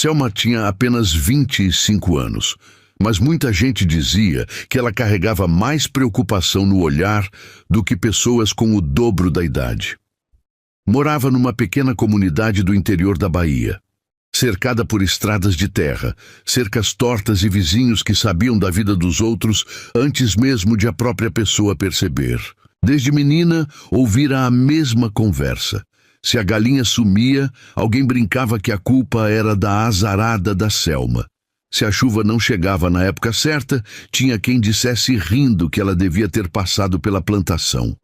Selma tinha apenas 25 anos, mas muita gente dizia que ela carregava mais preocupação no olhar do que pessoas com o dobro da idade. Morava numa pequena comunidade do interior da Bahia, cercada por estradas de terra, cercas tortas e vizinhos que sabiam da vida dos outros antes mesmo de a própria pessoa perceber. Desde menina, ouvira a mesma conversa. Se a galinha sumia, alguém brincava que a culpa era da azarada da Selma. Se a chuva não chegava na época certa, tinha quem dissesse rindo que ela devia ter passado pela plantação.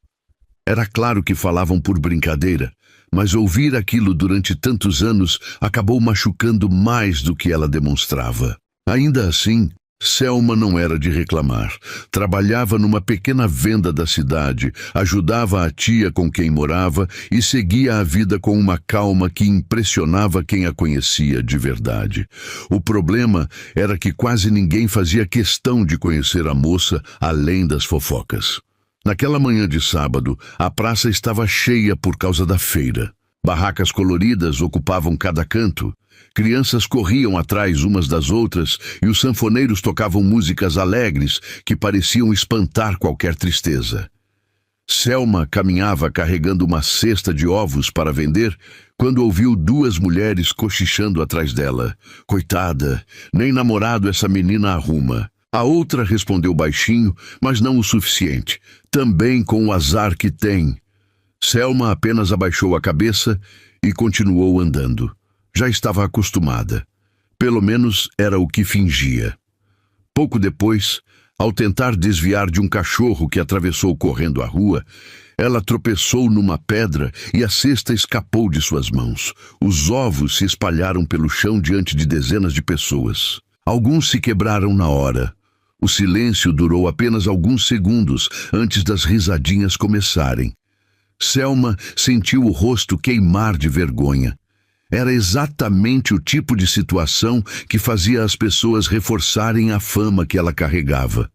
Era claro que falavam por brincadeira, mas ouvir aquilo durante tantos anos acabou machucando mais do que ela demonstrava. Ainda assim, Selma não era de reclamar. Trabalhava numa pequena venda da cidade, ajudava a tia com quem morava e seguia a vida com uma calma que impressionava quem a conhecia de verdade. O problema era que quase ninguém fazia questão de conhecer a moça além das fofocas. Naquela manhã de sábado, a praça estava cheia por causa da feira. Barracas coloridas ocupavam cada canto. Crianças corriam atrás umas das outras e os sanfoneiros tocavam músicas alegres que pareciam espantar qualquer tristeza. Selma caminhava carregando uma cesta de ovos para vender quando ouviu duas mulheres cochichando atrás dela. Coitada, nem namorado essa menina arruma. A outra respondeu baixinho, mas não o suficiente, também com o azar que tem. Selma apenas abaixou a cabeça e continuou andando. Já estava acostumada. Pelo menos era o que fingia. Pouco depois, ao tentar desviar de um cachorro que atravessou correndo a rua, ela tropeçou numa pedra e a cesta escapou de suas mãos. Os ovos se espalharam pelo chão diante de dezenas de pessoas. Alguns se quebraram na hora. O silêncio durou apenas alguns segundos antes das risadinhas começarem. Selma sentiu o rosto queimar de vergonha. Era exatamente o tipo de situação que fazia as pessoas reforçarem a fama que ela carregava.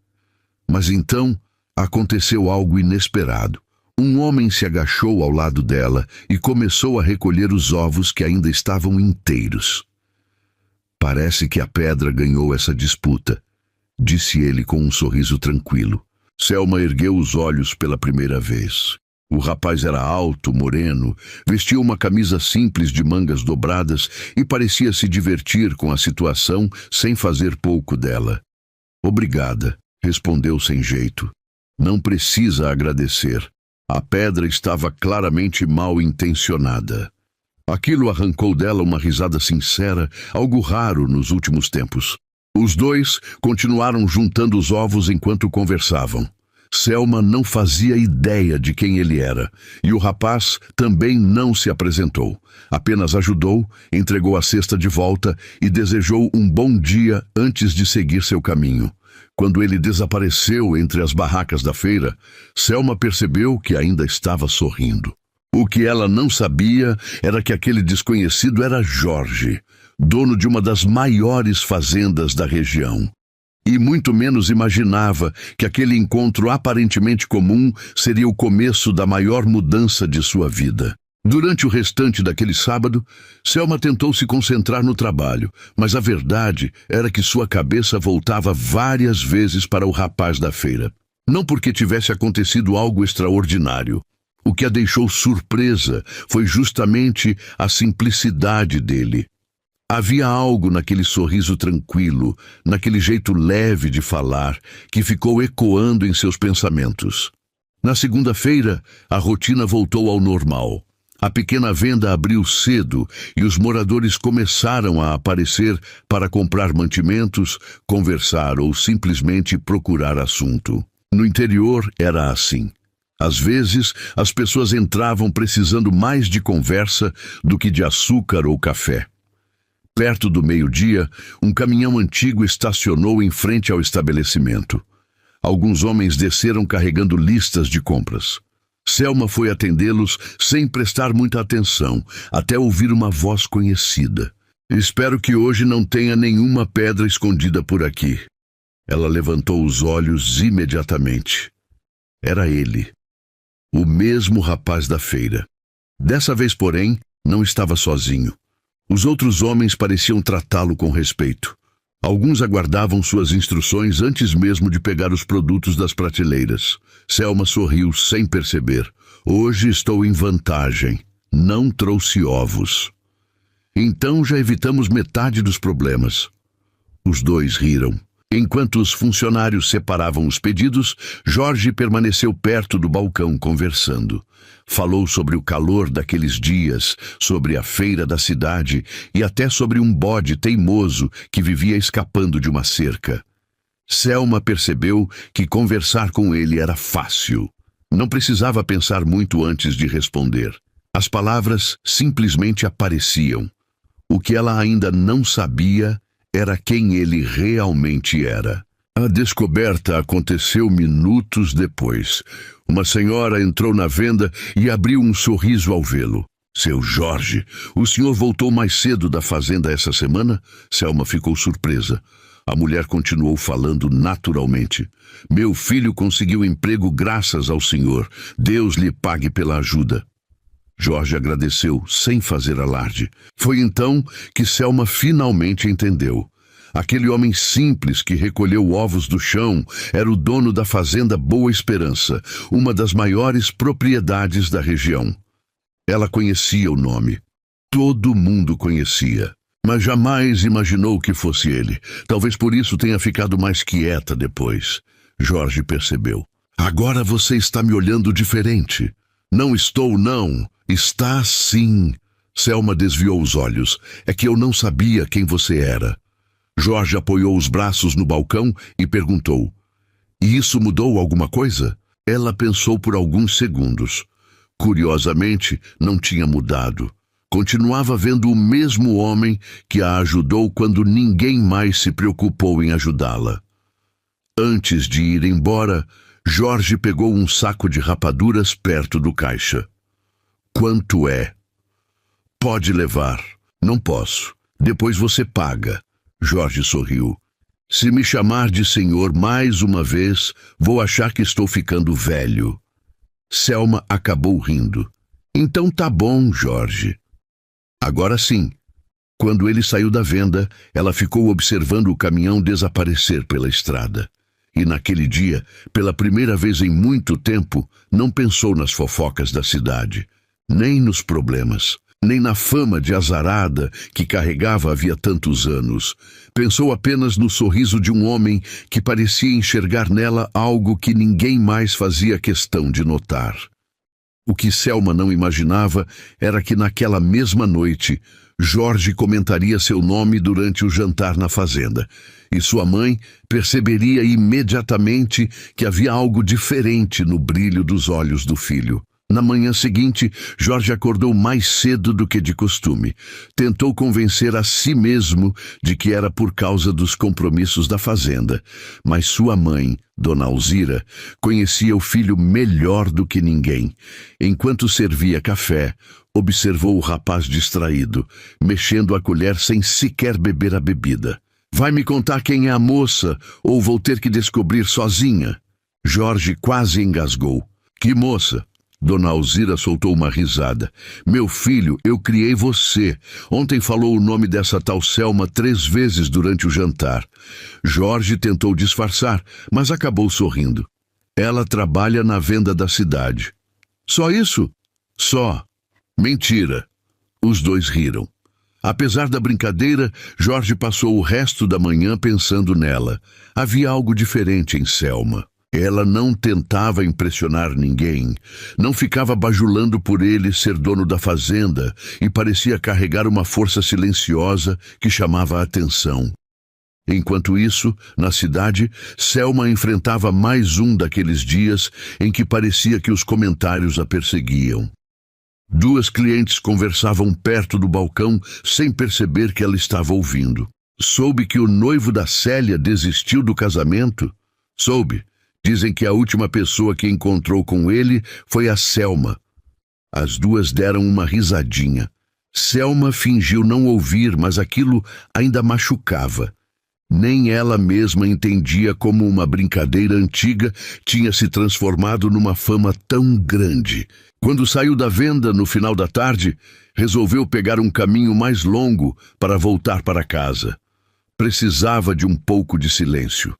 Mas então aconteceu algo inesperado. Um homem se agachou ao lado dela e começou a recolher os ovos que ainda estavam inteiros. Parece que a pedra ganhou essa disputa, disse ele com um sorriso tranquilo. Selma ergueu os olhos pela primeira vez. O rapaz era alto, moreno, vestia uma camisa simples de mangas dobradas e parecia se divertir com a situação sem fazer pouco dela. Obrigada, respondeu sem jeito. Não precisa agradecer. A pedra estava claramente mal intencionada. Aquilo arrancou dela uma risada sincera, algo raro nos últimos tempos. Os dois continuaram juntando os ovos enquanto conversavam. Selma não fazia ideia de quem ele era, e o rapaz também não se apresentou. Apenas ajudou, entregou a cesta de volta e desejou um bom dia antes de seguir seu caminho. Quando ele desapareceu entre as barracas da feira, Selma percebeu que ainda estava sorrindo. O que ela não sabia era que aquele desconhecido era Jorge, dono de uma das maiores fazendas da região. E muito menos imaginava que aquele encontro aparentemente comum seria o começo da maior mudança de sua vida. Durante o restante daquele sábado, Selma tentou se concentrar no trabalho, mas a verdade era que sua cabeça voltava várias vezes para o rapaz da feira. Não porque tivesse acontecido algo extraordinário. O que a deixou surpresa foi justamente a simplicidade dele. Havia algo naquele sorriso tranquilo, naquele jeito leve de falar, que ficou ecoando em seus pensamentos. Na segunda-feira, a rotina voltou ao normal. A pequena venda abriu cedo e os moradores começaram a aparecer para comprar mantimentos, conversar ou simplesmente procurar assunto. No interior era assim. Às vezes, as pessoas entravam precisando mais de conversa do que de açúcar ou café. Perto do meio-dia, um caminhão antigo estacionou em frente ao estabelecimento. Alguns homens desceram carregando listas de compras. Selma foi atendê-los sem prestar muita atenção, até ouvir uma voz conhecida. Espero que hoje não tenha nenhuma pedra escondida por aqui. Ela levantou os olhos imediatamente. Era ele, o mesmo rapaz da feira. Dessa vez, porém, não estava sozinho. Os outros homens pareciam tratá-lo com respeito. Alguns aguardavam suas instruções antes mesmo de pegar os produtos das prateleiras. Selma sorriu sem perceber. Hoje estou em vantagem. Não trouxe ovos. Então já evitamos metade dos problemas. Os dois riram. Enquanto os funcionários separavam os pedidos, Jorge permaneceu perto do balcão conversando. Falou sobre o calor daqueles dias, sobre a feira da cidade e até sobre um bode teimoso que vivia escapando de uma cerca. Selma percebeu que conversar com ele era fácil. Não precisava pensar muito antes de responder. As palavras simplesmente apareciam. O que ela ainda não sabia era quem ele realmente era. A descoberta aconteceu minutos depois. Uma senhora entrou na venda e abriu um sorriso ao vê-lo. Seu Jorge, o senhor voltou mais cedo da fazenda essa semana? Selma ficou surpresa. A mulher continuou falando naturalmente. Meu filho conseguiu emprego graças ao senhor. Deus lhe pague pela ajuda. Jorge agradeceu, sem fazer alarde. Foi então que Selma finalmente entendeu. Aquele homem simples que recolheu ovos do chão era o dono da fazenda Boa Esperança, uma das maiores propriedades da região. Ela conhecia o nome. Todo mundo conhecia. Mas jamais imaginou que fosse ele. Talvez por isso tenha ficado mais quieta depois. Jorge percebeu. Agora você está me olhando diferente. Não estou, não. Está sim. Selma desviou os olhos. É que eu não sabia quem você era. Jorge apoiou os braços no balcão e perguntou. E isso mudou alguma coisa? Ela pensou por alguns segundos. Curiosamente, não tinha mudado. Continuava vendo o mesmo homem que a ajudou quando ninguém mais se preocupou em ajudá-la. Antes de ir embora, Jorge pegou um saco de rapaduras perto do caixa. Quanto é? Pode levar. Não posso. Depois você paga. Jorge sorriu. Se me chamar de senhor mais uma vez, vou achar que estou ficando velho. Selma acabou rindo. Então tá bom, Jorge. Agora sim. Quando ele saiu da venda, ela ficou observando o caminhão desaparecer pela estrada. E naquele dia, pela primeira vez em muito tempo, não pensou nas fofocas da cidade, nem nos problemas, nem na fama de azarada que carregava havia tantos anos. Pensou apenas no sorriso de um homem que parecia enxergar nela algo que ninguém mais fazia questão de notar. O que Selma não imaginava era que naquela mesma noite, Jorge comentaria seu nome durante o jantar na fazenda, e sua mãe perceberia imediatamente que havia algo diferente no brilho dos olhos do filho. Na manhã seguinte, Jorge acordou mais cedo do que de costume. Tentou convencer a si mesmo de que era por causa dos compromissos da fazenda, mas sua mãe, Dona Alzira, conhecia o filho melhor do que ninguém. Enquanto servia café, observou o rapaz distraído, mexendo a colher sem sequer beber a bebida. Vai me contar quem é a moça, ou vou ter que descobrir sozinha? Jorge quase engasgou. Que moça? Dona Alzira soltou uma risada. Meu filho, eu criei você. Ontem falou o nome dessa tal Selma 3 vezes durante o jantar. Jorge tentou disfarçar, mas acabou sorrindo. Ela trabalha na venda da cidade. Só isso? Só. Mentira. Os dois riram. Apesar da brincadeira, Jorge passou o resto da manhã pensando nela. Havia algo diferente em Selma. Ela não tentava impressionar ninguém, não ficava bajulando por ele ser dono da fazenda e parecia carregar uma força silenciosa que chamava a atenção. Enquanto isso, na cidade, Selma enfrentava mais um daqueles dias em que parecia que os comentários a perseguiam. 2 clientes conversavam perto do balcão sem perceber que ela estava ouvindo. Soube que o noivo da Célia desistiu do casamento? Soube. Dizem que a última pessoa que encontrou com ele foi a Selma. As 2 deram uma risadinha. Selma fingiu não ouvir, mas aquilo ainda machucava. Nem ela mesma entendia como uma brincadeira antiga tinha se transformado numa fama tão grande. Quando saiu da venda no final da tarde, resolveu pegar um caminho mais longo para voltar para casa. Precisava de um pouco de silêncio.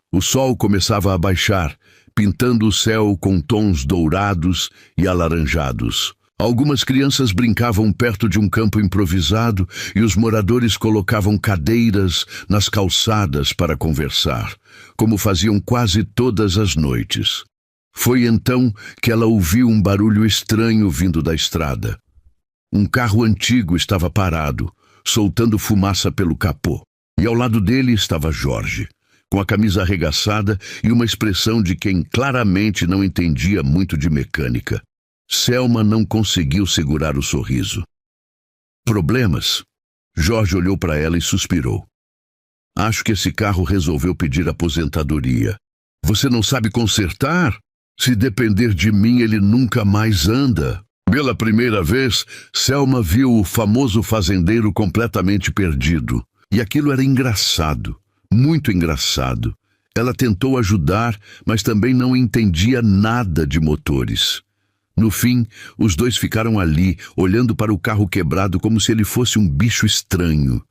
O sol começava a baixar, pintando o céu com tons dourados e alaranjados. Algumas crianças brincavam perto de um campo improvisado e os moradores colocavam cadeiras nas calçadas para conversar, como faziam quase todas as noites. Foi então que ela ouviu um barulho estranho vindo da estrada. Um carro antigo estava parado, soltando fumaça pelo capô. E ao lado dele estava Jorge, com a camisa arregaçada e uma expressão de quem claramente não entendia muito de mecânica. Selma não conseguiu segurar o sorriso. Problemas? Jorge olhou para ela e suspirou. Acho que esse carro resolveu pedir aposentadoria. Você não sabe consertar? Se depender de mim, ele nunca mais anda. Pela primeira vez, Selma viu o famoso fazendeiro completamente perdido. E aquilo era engraçado, muito engraçado. Ela tentou ajudar, mas também não entendia nada de motores. No fim, os dois ficaram ali, olhando para o carro quebrado como se ele fosse um bicho estranho.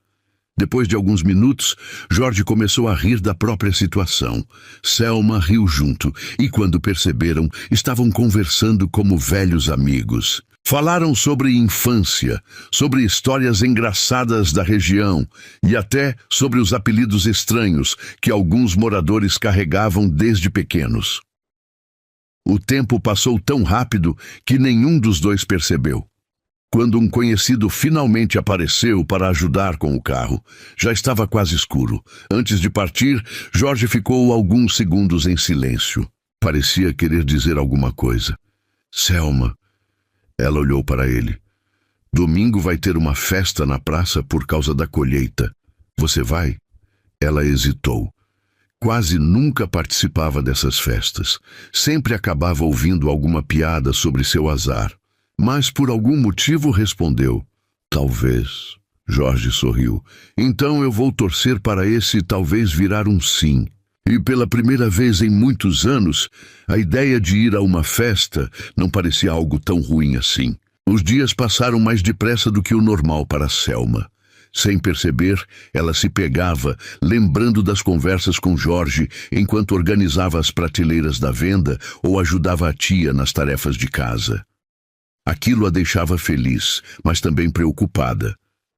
Depois de alguns minutos, Jorge começou a rir da própria situação. Selma riu junto, e quando perceberam, estavam conversando como velhos amigos. Falaram sobre infância, sobre histórias engraçadas da região e até sobre os apelidos estranhos que alguns moradores carregavam desde pequenos. O tempo passou tão rápido que nenhum dos dois percebeu. Quando um conhecido finalmente apareceu para ajudar com o carro, já estava quase escuro. Antes de partir, Jorge ficou alguns segundos em silêncio. Parecia querer dizer alguma coisa. Selma. Ela olhou para ele. Domingo vai ter uma festa na praça por causa da colheita. Você vai? Ela hesitou. Quase nunca participava dessas festas. Sempre acabava ouvindo alguma piada sobre seu azar. Mas por algum motivo respondeu. Talvez. Jorge sorriu. Então eu vou torcer para esse talvez virar um sim. E pela primeira vez em muitos anos, a ideia de ir a uma festa não parecia algo tão ruim assim. Os dias passaram mais depressa do que o normal para Selma. Sem perceber, ela se pegava, lembrando das conversas com Jorge enquanto organizava as prateleiras da venda ou ajudava a tia nas tarefas de casa. Aquilo a deixava feliz, mas também preocupada.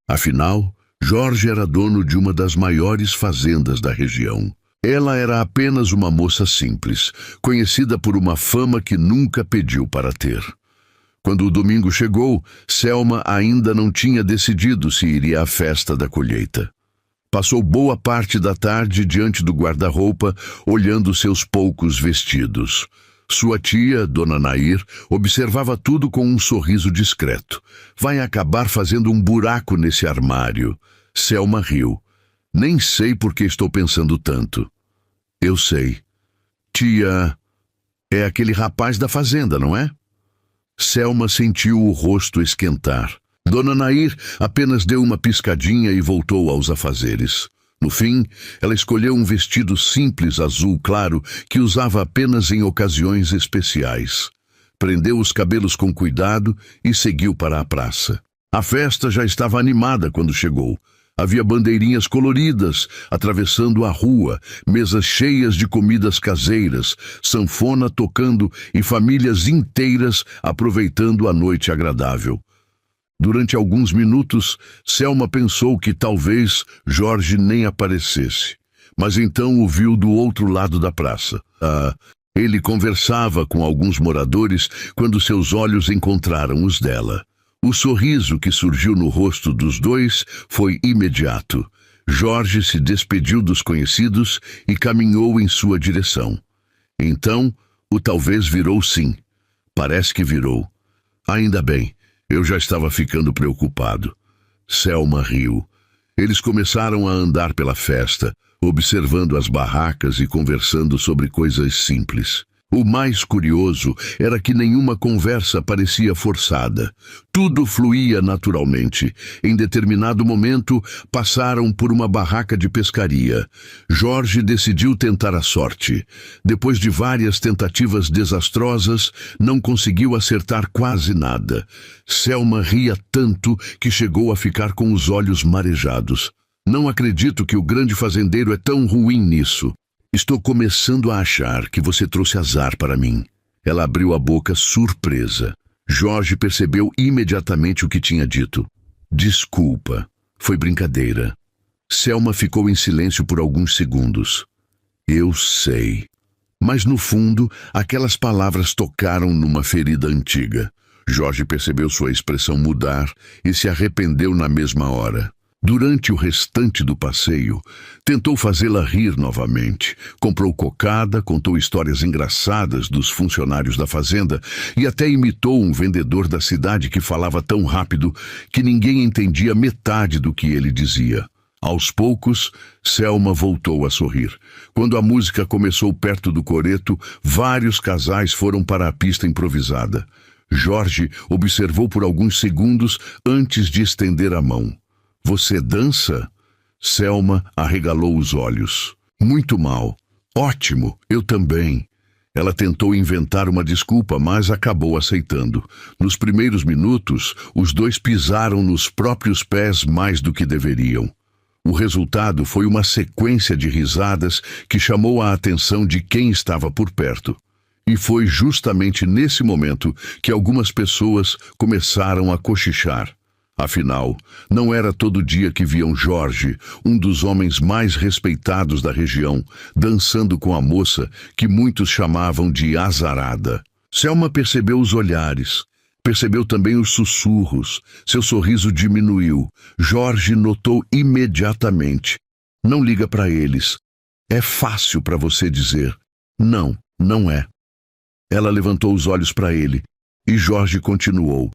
Afinal, Jorge era dono de uma das maiores fazendas da região. Ela era apenas uma moça simples, conhecida por uma fama que nunca pediu para ter. Quando o domingo chegou, Selma ainda não tinha decidido se iria à festa da colheita. Passou boa parte da tarde diante do guarda-roupa, olhando seus poucos vestidos. Sua tia, Dona Nair, observava tudo com um sorriso discreto. Vai acabar fazendo um buraco nesse armário. Selma riu. Nem sei por que estou pensando tanto. Eu sei. Tia, é aquele rapaz da fazenda, não é? Selma sentiu o rosto esquentar. Dona Nair apenas deu uma piscadinha e voltou aos afazeres. No fim, ela escolheu um vestido simples azul claro que usava apenas em ocasiões especiais. Prendeu os cabelos com cuidado e seguiu para a praça. A festa já estava animada quando chegou. Havia bandeirinhas coloridas atravessando a rua, mesas cheias de comidas caseiras, sanfona tocando e famílias inteiras aproveitando a noite agradável. Durante alguns minutos, Selma pensou que talvez Jorge nem aparecesse. Mas então o viu do outro lado da praça. Ele conversava com alguns moradores quando seus olhos encontraram os dela. O sorriso que surgiu no rosto dos dois foi imediato. Jorge se despediu dos conhecidos e caminhou em sua direção. Então, o talvez virou sim. Parece que virou. Ainda bem, eu já estava ficando preocupado. Selma riu. Eles começaram a andar pela festa, observando as barracas e conversando sobre coisas simples. O mais curioso era que nenhuma conversa parecia forçada. Tudo fluía naturalmente. Em determinado momento, passaram por uma barraca de pescaria. Jorge decidiu tentar a sorte. Depois de várias tentativas desastrosas, não conseguiu acertar quase nada. Selma ria tanto que chegou a ficar com os olhos marejados. Não acredito que o grande fazendeiro é tão ruim nisso. Estou começando a achar que você trouxe azar para mim. Ela abriu a boca surpresa. Jorge percebeu imediatamente o que tinha dito. Desculpa, foi brincadeira. Selma ficou em silêncio por alguns segundos. Eu sei. Mas no fundo, aquelas palavras tocaram numa ferida antiga. Jorge percebeu sua expressão mudar e se arrependeu na mesma hora. Durante o restante do passeio, tentou fazê-la rir novamente. Comprou cocada, contou histórias engraçadas dos funcionários da fazenda e até imitou um vendedor da cidade que falava tão rápido que ninguém entendia metade do que ele dizia. Aos poucos, Selma voltou a sorrir. Quando a música começou perto do coreto, vários casais foram para a pista improvisada. Jorge observou por alguns segundos antes de estender a mão. Você dança? Selma arregalou os olhos. Muito mal. Ótimo, eu também. Ela tentou inventar uma desculpa, mas acabou aceitando. Nos primeiros minutos, os dois pisaram nos próprios pés mais do que deveriam. O resultado foi uma sequência de risadas que chamou a atenção de quem estava por perto. E foi justamente nesse momento que algumas pessoas começaram a cochichar. Afinal, não era todo dia que viam Jorge, um dos homens mais respeitados da região, dançando com a moça que muitos chamavam de azarada. Selma percebeu os olhares, percebeu também os sussurros. Seu sorriso diminuiu. Jorge notou imediatamente. Não liga para eles. É fácil para você dizer. Não, não é. Ela levantou os olhos para ele e Jorge continuou.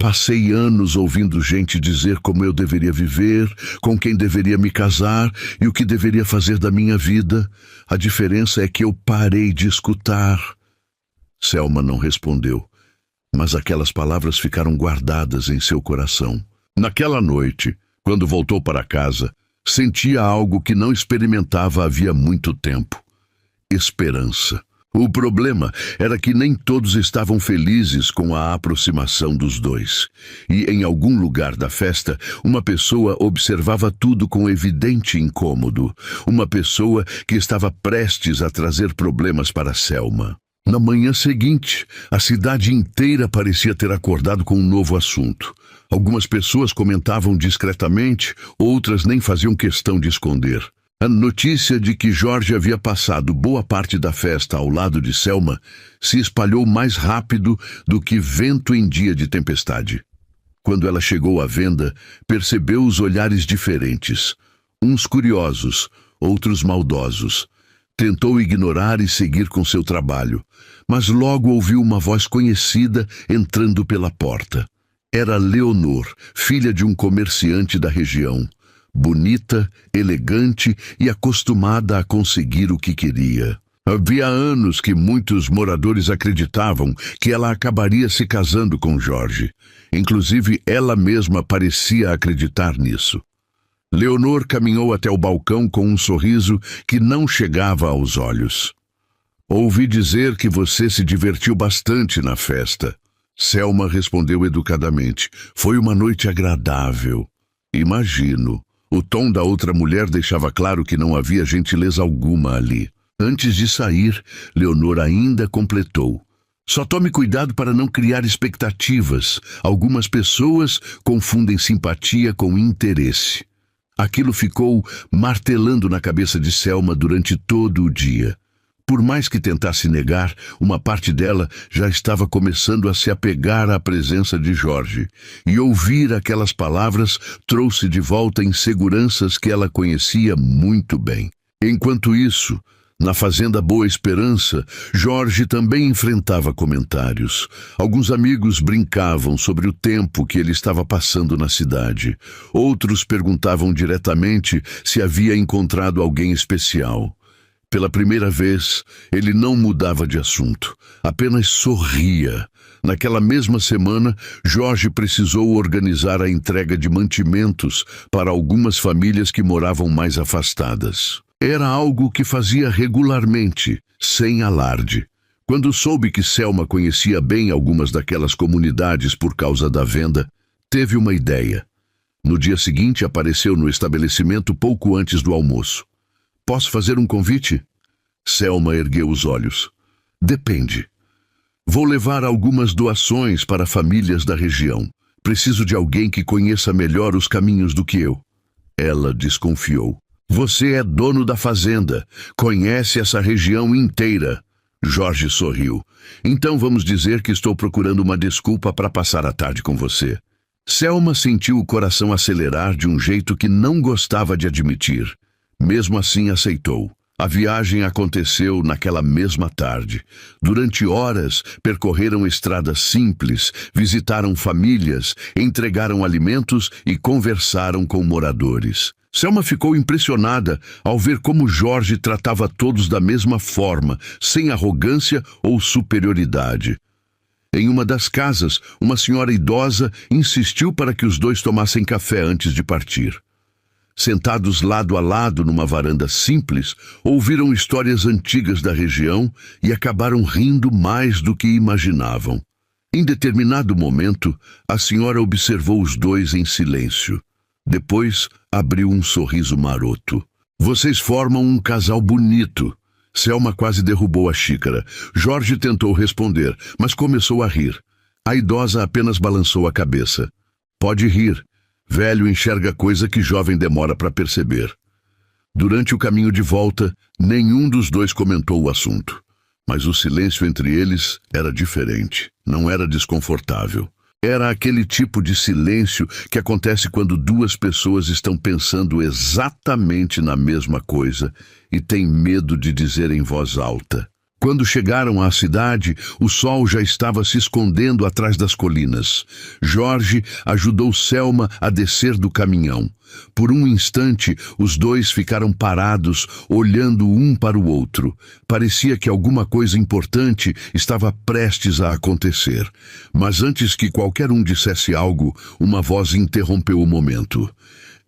Passei anos ouvindo gente dizer como eu deveria viver, com quem deveria me casar e o que deveria fazer da minha vida. A diferença é que eu parei de escutar. Selma não respondeu, mas aquelas palavras ficaram guardadas em seu coração. Naquela noite, quando voltou para casa, sentia algo que não experimentava havia muito tempo. Esperança. O problema era que nem todos estavam felizes com a aproximação dos dois. E em algum lugar da festa, uma pessoa observava tudo com evidente incômodo. Uma pessoa que estava prestes a trazer problemas para Selma. Na manhã seguinte, a cidade inteira parecia ter acordado com um novo assunto. Algumas pessoas comentavam discretamente, outras nem faziam questão de esconder. A notícia de que Jorge havia passado boa parte da festa ao lado de Selma se espalhou mais rápido do que vento em dia de tempestade. Quando ela chegou à venda, percebeu os olhares diferentes, uns curiosos, outros maldosos. Tentou ignorar e seguir com seu trabalho, mas logo ouviu uma voz conhecida entrando pela porta. Era Leonor, filha de um comerciante da região. Bonita, elegante e acostumada a conseguir o que queria. Havia anos que muitos moradores acreditavam que ela acabaria se casando com Jorge. Inclusive, ela mesma parecia acreditar nisso. Leonor caminhou até o balcão com um sorriso que não chegava aos olhos. Ouvi dizer que você se divertiu bastante na festa. Selma respondeu educadamente. Foi uma noite agradável. Imagino. O tom da outra mulher deixava claro que não havia gentileza alguma ali. Antes de sair, Leonor ainda completou. Só tome cuidado para não criar expectativas. Algumas pessoas confundem simpatia com interesse. Aquilo ficou martelando na cabeça de Selma durante todo o dia. Por mais que tentasse negar, uma parte dela já estava começando a se apegar à presença de Jorge. E ouvir aquelas palavras trouxe de volta inseguranças que ela conhecia muito bem. Enquanto isso, na fazenda Boa Esperança, Jorge também enfrentava comentários. Alguns amigos brincavam sobre o tempo que ele estava passando na cidade. Outros perguntavam diretamente se havia encontrado alguém especial. Pela primeira vez, ele não mudava de assunto, apenas sorria. Naquela mesma semana, Jorge precisou organizar a entrega de mantimentos para algumas famílias que moravam mais afastadas. Era algo que fazia regularmente, sem alarde. Quando soube que Selma conhecia bem algumas daquelas comunidades por causa da venda, teve uma ideia. No dia seguinte, apareceu no estabelecimento pouco antes do almoço. Posso fazer um convite? Selma ergueu os olhos. Depende. Vou levar algumas doações para famílias da região. Preciso de alguém que conheça melhor os caminhos do que eu. Ela desconfiou. Você é dono da fazenda. Conhece essa região inteira. Jorge sorriu. Então vamos dizer que estou procurando uma desculpa para passar a tarde com você. Selma sentiu o coração acelerar de um jeito que não gostava de admitir. Mesmo assim, aceitou. A viagem aconteceu naquela mesma tarde. Durante horas, percorreram estradas simples, visitaram famílias, entregaram alimentos e conversaram com moradores. Selma ficou impressionada ao ver como Jorge tratava todos da mesma forma, sem arrogância ou superioridade. Em uma das casas, uma senhora idosa insistiu para que os dois tomassem café antes de partir. Sentados lado a lado numa varanda simples, ouviram histórias antigas da região e acabaram rindo mais do que imaginavam. Em determinado momento, a senhora observou os dois em silêncio. Depois, abriu um sorriso maroto. Vocês formam um casal bonito. Selma quase derrubou a xícara. Jorge tentou responder, mas começou a rir. A idosa apenas balançou a cabeça. Pode rir. Velho enxerga coisa que jovem demora para perceber. Durante o caminho de volta, nenhum dos dois comentou o assunto. Mas o silêncio entre eles era diferente. Não era desconfortável. Era aquele tipo de silêncio que acontece quando duas pessoas estão pensando exatamente na mesma coisa e têm medo de dizer em voz alta. Quando chegaram à cidade, o sol já estava se escondendo atrás das colinas. Jorge ajudou Selma a descer do caminhão. Por um instante, os dois ficaram parados, olhando um para o outro. Parecia que alguma coisa importante estava prestes a acontecer. Mas antes que qualquer um dissesse algo, uma voz interrompeu o momento.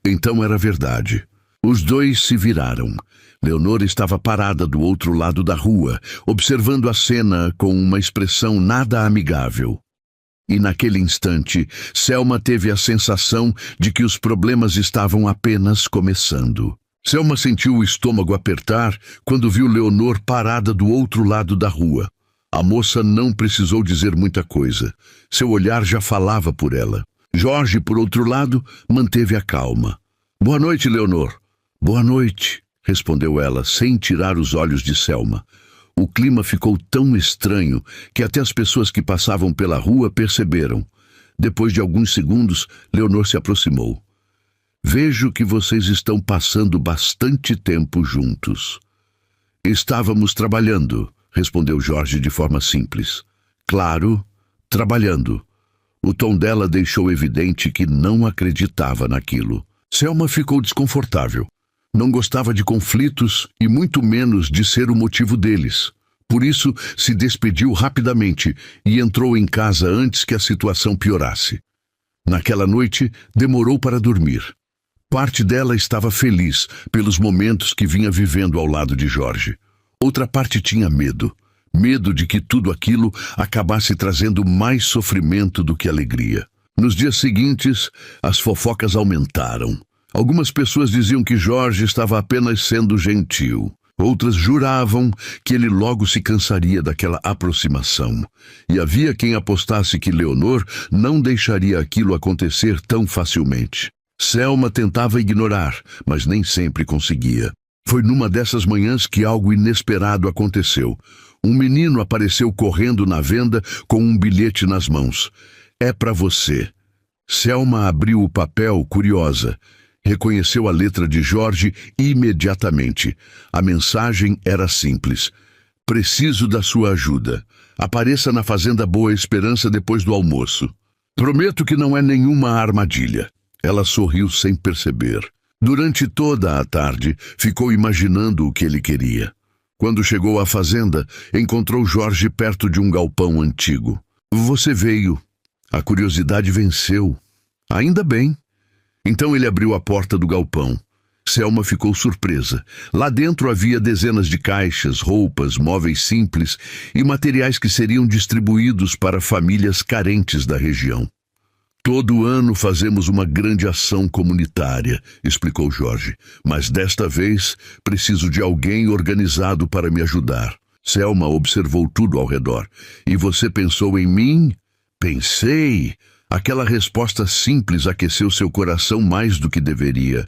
Então era verdade. Os dois se viraram. Leonor estava parada do outro lado da rua, observando a cena com uma expressão nada amigável. E naquele instante, Selma teve a sensação de que os problemas estavam apenas começando. Selma sentiu o estômago apertar quando viu Leonor parada do outro lado da rua. A moça não precisou dizer muita coisa. Seu olhar já falava por ela. Jorge, por outro lado, manteve a calma. Boa noite, Leonor. Boa noite, respondeu ela, sem tirar os olhos de Selma. O clima ficou tão estranho que até as pessoas que passavam pela rua perceberam. Depois de alguns segundos, Leonor se aproximou. Vejo que vocês estão passando bastante tempo juntos. Estávamos trabalhando, respondeu Jorge de forma simples. Claro, trabalhando. O tom dela deixou evidente que não acreditava naquilo. Selma ficou desconfortável. Não gostava de conflitos e muito menos de ser o motivo deles. Por isso, se despediu rapidamente e entrou em casa antes que a situação piorasse. Naquela noite, demorou para dormir. Parte dela estava feliz pelos momentos que vinha vivendo ao lado de Jorge. Outra parte tinha medo. Medo de que tudo aquilo acabasse trazendo mais sofrimento do que alegria. Nos dias seguintes, as fofocas aumentaram. Algumas pessoas diziam que Jorge estava apenas sendo gentil. Outras juravam que ele logo se cansaria daquela aproximação. E havia quem apostasse que Leonor não deixaria aquilo acontecer tão facilmente. Selma tentava ignorar, mas nem sempre conseguia. Foi numa dessas manhãs que algo inesperado aconteceu. Um menino apareceu correndo na venda com um bilhete nas mãos. É para você. Selma abriu o papel, curiosa. Reconheceu a letra de Jorge imediatamente. A mensagem era simples. Preciso da sua ajuda. Apareça na Fazenda Boa Esperança depois do almoço. Prometo que não é nenhuma armadilha. Ela sorriu sem perceber. Durante toda a tarde, ficou imaginando o que ele queria. Quando chegou à fazenda, encontrou Jorge perto de um galpão antigo. Você veio. A curiosidade venceu. Ainda bem. Então ele abriu a porta do galpão. Selma ficou surpresa. Lá dentro havia dezenas de caixas, roupas, móveis simples e materiais que seriam distribuídos para famílias carentes da região. Todo ano fazemos uma grande ação comunitária, explicou Jorge, mas desta vez preciso de alguém organizado para me ajudar. Selma observou tudo ao redor. E você pensou em mim? Pensei. Aquela resposta simples aqueceu seu coração mais do que deveria.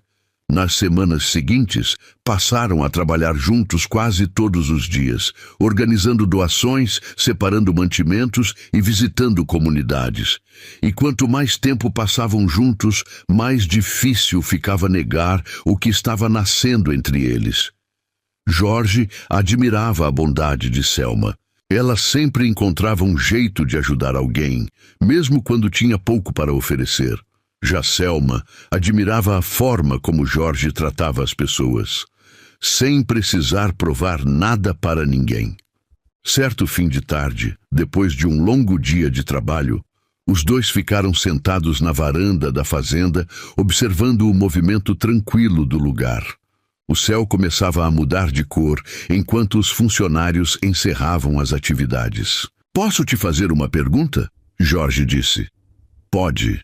Nas semanas seguintes, passaram a trabalhar juntos quase todos os dias, organizando doações, separando mantimentos e visitando comunidades. E quanto mais tempo passavam juntos, mais difícil ficava negar o que estava nascendo entre eles. Jorge admirava a bondade de Selma. Ela sempre encontrava um jeito de ajudar alguém, mesmo quando tinha pouco para oferecer. Já Selma admirava a forma como Jorge tratava as pessoas, sem precisar provar nada para ninguém. Certo fim de tarde, depois de um longo dia de trabalho, os dois ficaram sentados na varanda da fazenda, observando o movimento tranquilo do lugar. O céu começava a mudar de cor enquanto os funcionários encerravam as atividades. Posso te fazer uma pergunta? Jorge disse. Pode.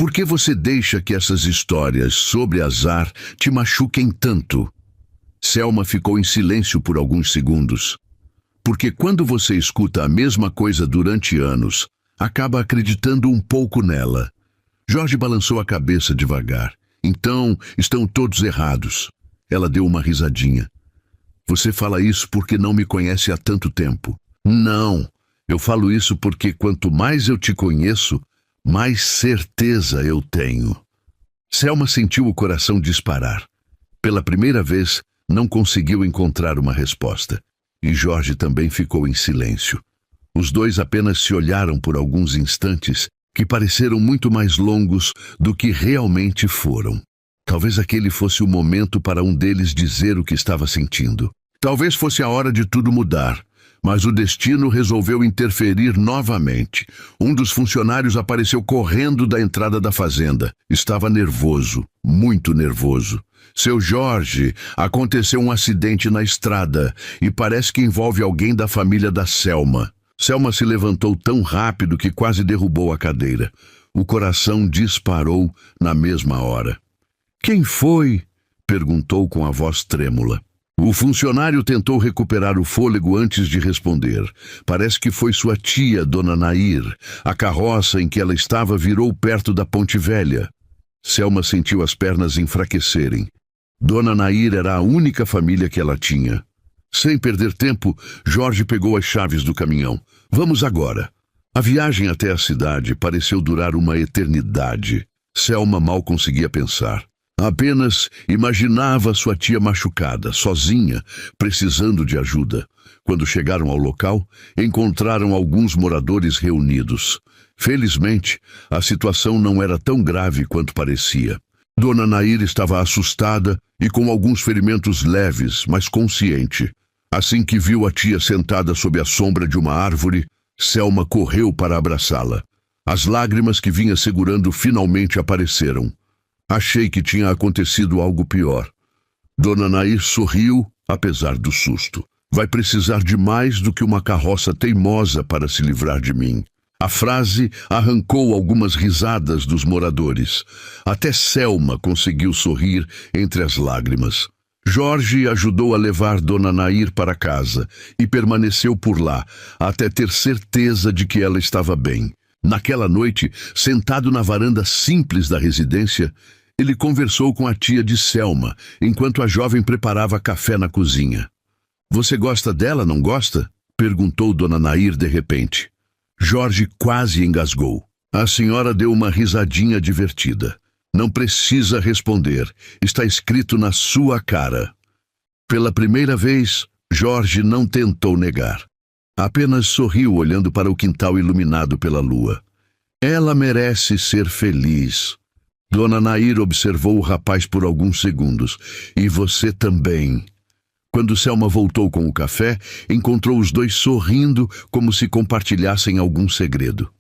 Por que você deixa que essas histórias sobre azar te machuquem tanto? Selma ficou em silêncio por alguns segundos. Porque quando você escuta a mesma coisa durante anos, acaba acreditando um pouco nela. Jorge balançou a cabeça devagar. Então, estão todos errados. Ela deu uma risadinha. Você fala isso porque não me conhece há tanto tempo. Não, eu falo isso porque quanto mais eu te conheço, mais certeza eu tenho. Selma sentiu o coração disparar. Pela primeira vez, não conseguiu encontrar uma resposta. E Jorge também ficou em silêncio. Os dois apenas se olharam por alguns instantes que pareceram muito mais longos do que realmente foram. Talvez aquele fosse o momento para um deles dizer o que estava sentindo. Talvez fosse a hora de tudo mudar. Mas o destino resolveu interferir novamente. Um dos funcionários apareceu correndo da entrada da fazenda. Estava nervoso, muito nervoso. Seu Jorge, aconteceu um acidente na estrada e parece que envolve alguém da família da Selma. Selma se levantou tão rápido que quase derrubou a cadeira. O coração disparou na mesma hora. Quem foi? Perguntou com a voz trêmula. O funcionário tentou recuperar o fôlego antes de responder. Parece que foi sua tia, Dona Nair. A carroça em que ela estava virou perto da Ponte Velha. Selma sentiu as pernas enfraquecerem. Dona Nair era a única família que ela tinha. Sem perder tempo, Jorge pegou as chaves do caminhão. Vamos agora. A viagem até a cidade pareceu durar uma eternidade. Selma mal conseguia pensar. Apenas imaginava sua tia machucada, sozinha, precisando de ajuda. Quando chegaram ao local, encontraram alguns moradores reunidos. Felizmente, a situação não era tão grave quanto parecia. Dona Nair estava assustada e com alguns ferimentos leves, mas consciente. Assim que viu a tia sentada sob a sombra de uma árvore, Selma correu para abraçá-la. As lágrimas que vinha segurando finalmente apareceram. Achei que tinha acontecido algo pior. Dona Nair sorriu, apesar do susto. Vai precisar de mais do que uma carroça teimosa para se livrar de mim. A frase arrancou algumas risadas dos moradores. Até Selma conseguiu sorrir entre as lágrimas. Jorge ajudou a levar Dona Nair para casa e permaneceu por lá, até ter certeza de que ela estava bem. Naquela noite, sentado na varanda simples da residência, ele conversou com a tia de Selma, enquanto a jovem preparava café na cozinha. Você gosta dela, não gosta? Perguntou Dona Nair de repente. Jorge quase engasgou. A senhora deu uma risadinha divertida. Não precisa responder. Está escrito na sua cara. Pela primeira vez, Jorge não tentou negar. Apenas sorriu olhando para o quintal iluminado pela lua. Ela merece ser feliz. Dona Nair observou o rapaz por alguns segundos. E você também. Quando Selma voltou com o café, encontrou os dois sorrindo como se compartilhassem algum segredo.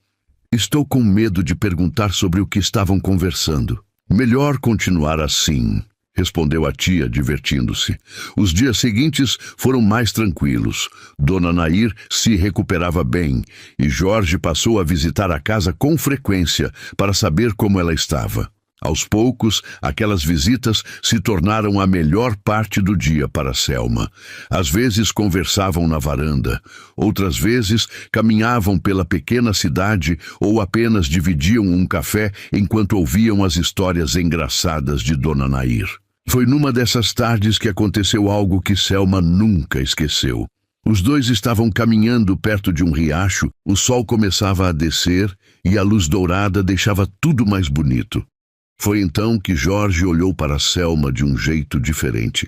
Estou com medo de perguntar sobre o que estavam conversando. Melhor continuar assim, respondeu a tia, divertindo-se. Os dias seguintes foram mais tranquilos. Dona Nair se recuperava bem e Jorge passou a visitar a casa com frequência para saber como ela estava. Aos poucos, aquelas visitas se tornaram a melhor parte do dia para Selma. Às vezes conversavam na varanda, outras vezes caminhavam pela pequena cidade ou apenas dividiam um café enquanto ouviam as histórias engraçadas de Dona Nair. Foi numa dessas tardes que aconteceu algo que Selma nunca esqueceu. Os dois estavam caminhando perto de um riacho, o sol começava a descer e a luz dourada deixava tudo mais bonito. Foi então que Jorge olhou para Selma de um jeito diferente.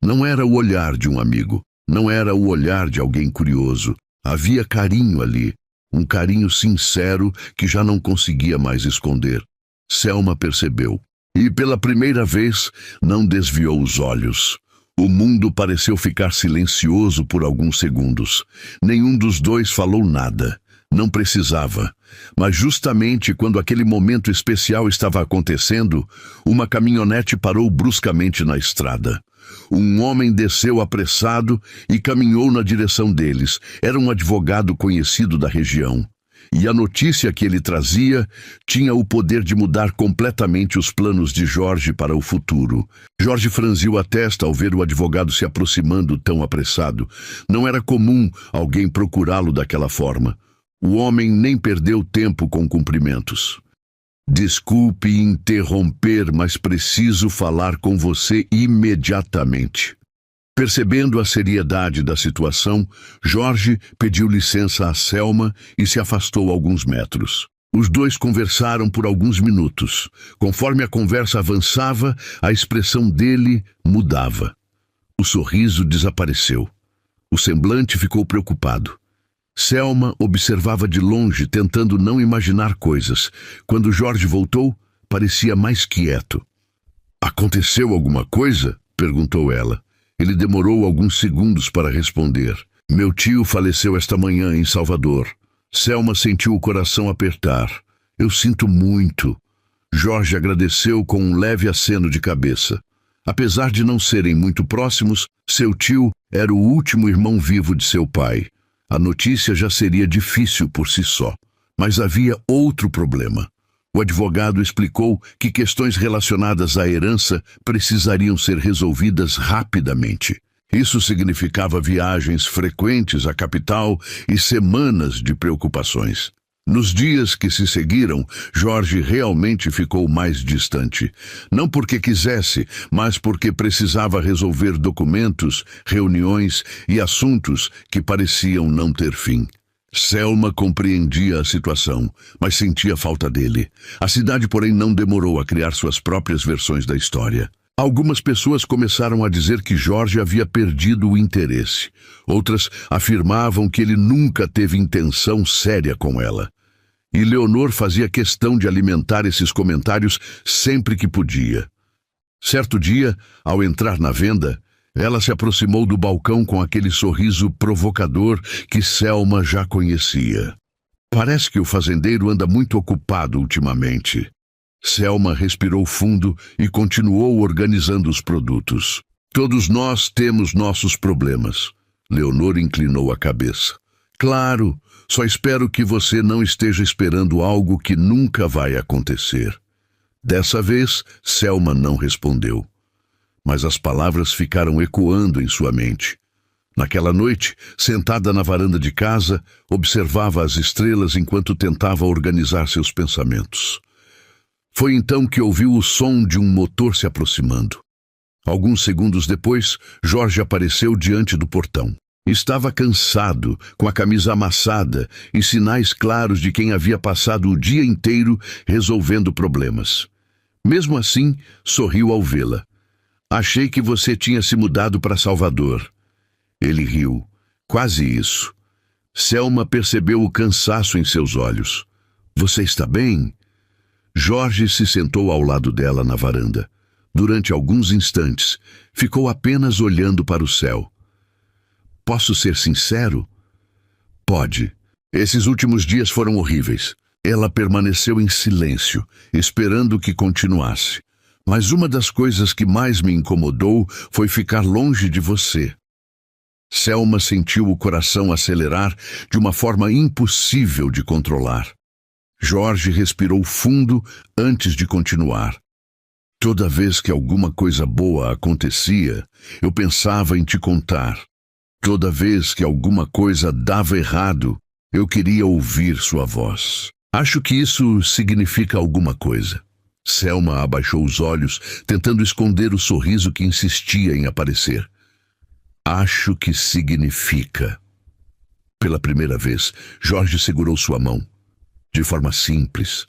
Não era o olhar de um amigo, não era o olhar de alguém curioso. Havia carinho ali, um carinho sincero que já não conseguia mais esconder. Selma percebeu, e pela primeira vez não desviou os olhos. O mundo pareceu ficar silencioso por alguns segundos. Nenhum dos dois falou nada. Não precisava, mas justamente quando aquele momento especial estava acontecendo, uma caminhonete parou bruscamente na estrada. Um homem desceu apressado e caminhou na direção deles. Era um advogado conhecido da região. E a notícia que ele trazia tinha o poder de mudar completamente os planos de Jorge para o futuro. Jorge franziu a testa ao ver o advogado se aproximando tão apressado. Não era comum alguém procurá-lo daquela forma. O homem nem perdeu tempo com cumprimentos. Desculpe interromper, mas preciso falar com você imediatamente. Percebendo a seriedade da situação, Jorge pediu licença a Selma e se afastou alguns metros. Os dois conversaram por alguns minutos. Conforme a conversa avançava, a expressão dele mudava. O sorriso desapareceu. O semblante ficou preocupado. Selma observava de longe, tentando não imaginar coisas. Quando Jorge voltou, parecia mais quieto. "Aconteceu alguma coisa?" perguntou ela. Ele demorou alguns segundos para responder. "Meu tio faleceu esta manhã em Salvador." Selma sentiu o coração apertar. "Eu sinto muito." Jorge agradeceu com um leve aceno de cabeça. Apesar de não serem muito próximos, seu tio era o último irmão vivo de seu pai. A notícia já seria difícil por si só, mas havia outro problema. O advogado explicou que questões relacionadas à herança precisariam ser resolvidas rapidamente. Isso significava viagens frequentes à capital e semanas de preocupações. Nos dias que se seguiram, Jorge realmente ficou mais distante. Não porque quisesse, mas porque precisava resolver documentos, reuniões e assuntos que pareciam não ter fim. Selma compreendia a situação, mas sentia falta dele. A cidade, porém, não demorou a criar suas próprias versões da história. Algumas pessoas começaram a dizer que Jorge havia perdido o interesse. Outras afirmavam que ele nunca teve intenção séria com ela. E Leonor fazia questão de alimentar esses comentários sempre que podia. Certo dia, ao entrar na venda, ela se aproximou do balcão com aquele sorriso provocador que Selma já conhecia. "Parece que o fazendeiro anda muito ocupado ultimamente." Selma respirou fundo e continuou organizando os produtos. "Todos nós temos nossos problemas." Leonor inclinou a cabeça. "Claro, só espero que você não esteja esperando algo que nunca vai acontecer." Dessa vez, Selma não respondeu. Mas as palavras ficaram ecoando em sua mente. Naquela noite, sentada na varanda de casa, observava as estrelas enquanto tentava organizar seus pensamentos. Foi então que ouviu o som de um motor se aproximando. Alguns segundos depois, Jorge apareceu diante do portão. Estava cansado, com a camisa amassada e sinais claros de quem havia passado o dia inteiro resolvendo problemas. Mesmo assim, sorriu ao vê-la. "Achei que você tinha se mudado para Salvador." Ele riu. "Quase isso." Selma percebeu o cansaço em seus olhos. "Você está bem?" Jorge se sentou ao lado dela na varanda. Durante alguns instantes, ficou apenas olhando para o céu. Posso ser sincero? Pode. Esses últimos dias foram horríveis. Ela permaneceu em silêncio, esperando que continuasse. Mas uma das coisas que mais me incomodou foi ficar longe de você. Selma sentiu o coração acelerar de uma forma impossível de controlar. Jorge respirou fundo antes de continuar. Toda vez que alguma coisa boa acontecia, eu pensava em te contar. Toda vez que alguma coisa dava errado, eu queria ouvir sua voz. Acho que isso significa alguma coisa. Selma abaixou os olhos, tentando esconder o sorriso que insistia em aparecer. Acho que significa. Pela primeira vez, Jorge segurou sua mão. De forma simples,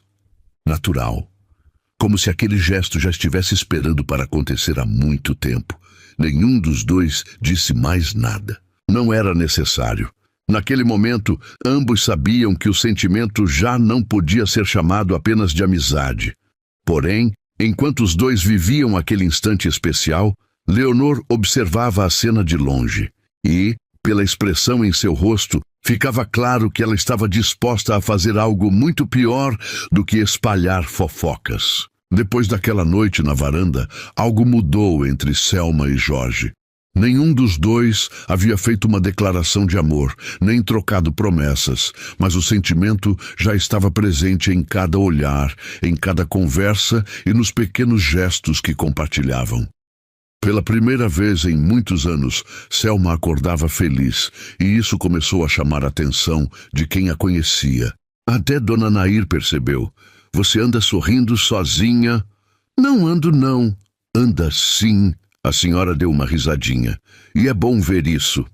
natural. Como se aquele gesto já estivesse esperando para acontecer há muito tempo. Nenhum dos dois disse mais nada. Não era necessário. Naquele momento, ambos sabiam que o sentimento já não podia ser chamado apenas de amizade. Porém, enquanto os dois viviam aquele instante especial, Leonor observava a cena de longe. E, pela expressão em seu rosto, ficava claro que ela estava disposta a fazer algo muito pior do que espalhar fofocas. Depois daquela noite na varanda, algo mudou entre Selma e Jorge. Nenhum dos dois havia feito uma declaração de amor, nem trocado promessas, mas o sentimento já estava presente em cada olhar, em cada conversa e nos pequenos gestos que compartilhavam. Pela primeira vez em muitos anos, Selma acordava feliz, e isso começou a chamar a atenção de quem a conhecia. Até Dona Nair percebeu. Você anda sorrindo sozinha? Não ando, não. Anda sim. A senhora deu uma risadinha. E é bom ver isso.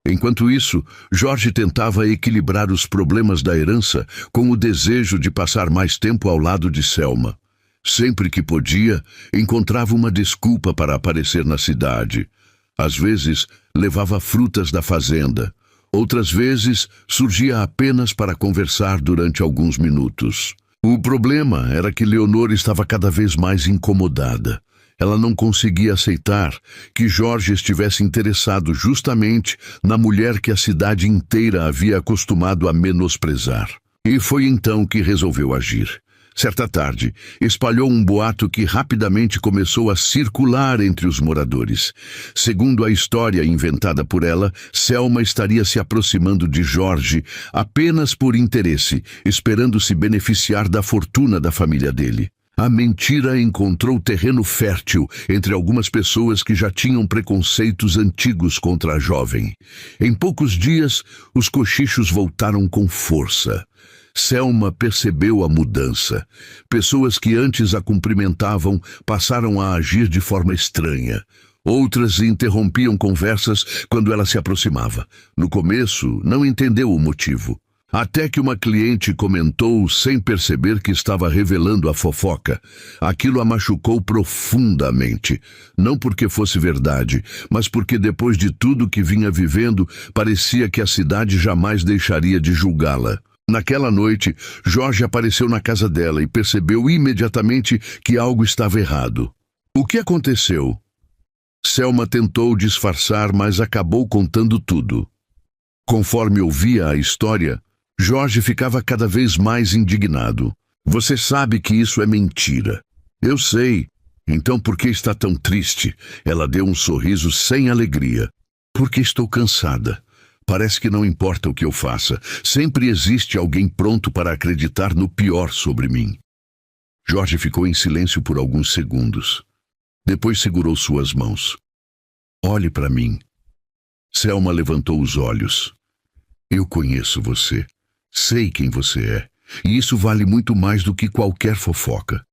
Enquanto isso, Jorge tentava equilibrar os problemas da herança com o desejo de passar mais tempo ao lado de Selma. Sempre que podia, encontrava uma desculpa para aparecer na cidade. Às vezes, levava frutas da fazenda. Outras vezes, surgia apenas para conversar durante alguns minutos. O problema era que Leonor estava cada vez mais incomodada. Ela não conseguia aceitar que Jorge estivesse interessado justamente na mulher que a cidade inteira havia acostumado a menosprezar. E foi então que resolveu agir. Certa tarde, espalhou um boato que rapidamente começou a circular entre os moradores. Segundo a história inventada por ela, Selma estaria se aproximando de Jorge apenas por interesse, esperando se beneficiar da fortuna da família dele. A mentira encontrou terreno fértil entre algumas pessoas que já tinham preconceitos antigos contra a jovem. Em poucos dias, os cochichos voltaram com força. Selma percebeu a mudança. Pessoas que antes a cumprimentavam passaram a agir de forma estranha. Outras interrompiam conversas quando ela se aproximava. No começo, não entendeu o motivo. Até que uma cliente comentou sem perceber que estava revelando a fofoca. Aquilo a machucou profundamente. Não porque fosse verdade, mas porque depois de tudo que vinha vivendo, parecia que a cidade jamais deixaria de julgá-la. Naquela noite, Jorge apareceu na casa dela e percebeu imediatamente que algo estava errado. O que aconteceu? Selma tentou disfarçar, mas acabou contando tudo. Conforme ouvia a história, Jorge ficava cada vez mais indignado. Você sabe que isso é mentira. Eu sei. Então por que está tão triste? Ela deu um sorriso sem alegria. Porque estou cansada. Parece que não importa o que eu faça. Sempre existe alguém pronto para acreditar no pior sobre mim. Jorge ficou em silêncio por alguns segundos. Depois segurou suas mãos. Olhe para mim. Selma levantou os olhos. Eu conheço você. Sei quem você é. E isso vale muito mais do que qualquer fofoca.